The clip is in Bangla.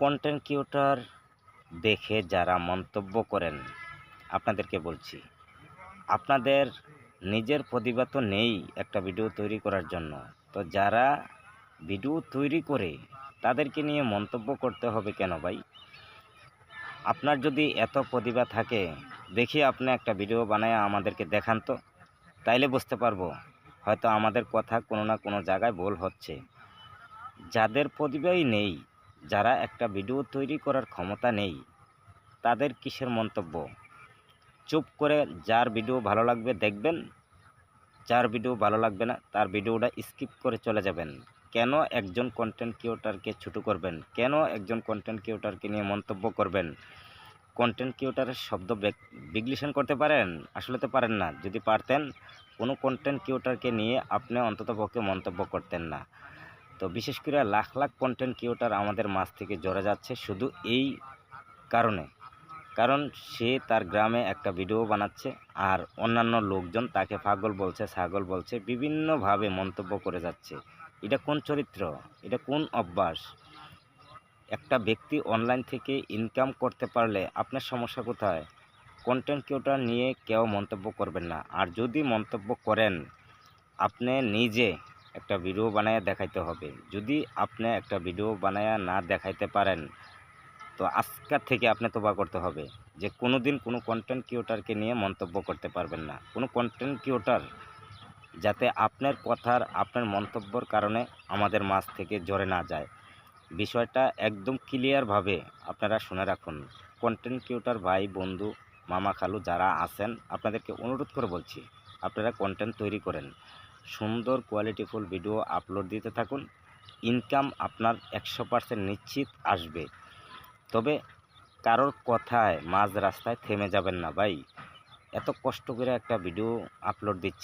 কন্টেন্ট ক্রিয়েটর দেখে যারা মন্তব্য করেন, আপনাদেরকে বলছি, আপনাদের নিজের প্রতিভা তো নেই একটা ভিডিও তৈরি করার জন্য। তো যারা ভিডিও তৈরি করে তাদেরকে নিয়ে মন্তব্য করতে হবে কেন ভাই? আপনার যদি এত প্রতিভা থাকে, দেখি আপনি একটা ভিডিও বানায় আমাদেরকে দেখান তো, তাইলে বুঝতে পারবো হয়তো আমাদের কথা কোনো না কোনো জায়গায় ভুল হচ্ছে। যাদের প্রতিভাই নেই, যারা একটা ভিডিও তৈরি করার ক্ষমতা নেই, তাদের কিসের মন্তব্য? চুপ করে যার ভিডিও ভালো লাগবে দেখবেন, যার ভিডিও ভালো লাগবে না তার ভিডিওটা স্কিপ করে চলে যাবেন। কেন একজন কন্টেন্ট ক্রিয়েটরকে ছোটো করবেন? কেন একজন কন্টেন্ট ক্রিয়েটরকে নিয়ে মন্তব্য করবেন? কন্টেন্ট ক্রিয়েটরের শব্দ বিশ্লেষণ করতে পারেন? আসলে তো পারেন না। যদি পারতেন, কোনো কন্টেন্ট ক্রিয়েটরকে নিয়ে আপনি অন্ততপক্ষে মন্তব্য করতেন না। তো বিশেষ করে লাখ লাখ কন্টেন্ট ক্রিয়েটর আমাদের মাঝ থেকে ঝরে যাচ্ছে শুধু এই কারণ সে তার গ্রামে একটা ভিডিও বানাচ্ছে, আর অন্যান্য লোকজন তাকে পাগল বলছে, ছাগল বলছে, বিভিন্নভাবে মন্তব্য করে যাচ্ছে। এটা কোন চরিত্র? এটা কোন অভ্যাস? একটা ব্যক্তি অনলাইন থেকে ইনকাম করতে পারলে আপনার সমস্যা কোথায়? কন্টেন্ট ক্রিয়েটর নিয়ে কেউ মন্তব্য করবেন না। আর যদি মন্তব্য করেন, আপনি নিজে একটা ভিডিও বানায় দেখাইতে হবে। যদি আপনি একটা ভিডিও বানায় না দেখাইতে পারেন, তো আজকের থেকে আপনি তওবা করতে হবে যে কোনো দিন কোনো কন্টেন্ট ক্রিয়েটরকে নিয়ে মন্তব্য করতে পারবেন না। কোনো কন্টেন্ট ক্রিয়েটর যাতে আপনার কথার, আপনার মন্তব্যর কারণে আমাদের মাঝ থেকে ঝরে না যায়। বিষয়টা একদম ক্লিয়ারভাবে আপনারা শুনে রাখুন। কন্টেন্ট ক্রিয়েটর ভাই, বন্ধু, মামা, খালু যারা আছেন, আপনাদেরকে অনুরোধ করে বলছি, আপনারা কন্টেন্ট তৈরি করেন, সুন্দর কোয়ালিটিফুল ভিডিও আপলোড দিতে থাকুন। ইনকাম আপনার 100% নিশ্চিত আসবে। তবে কারোর কথায় মাঝ রাস্তায় থেমে যাবেন না ভাই। এত কষ্ট করে একটা ভিডিও আপলোড দিচ্ছে,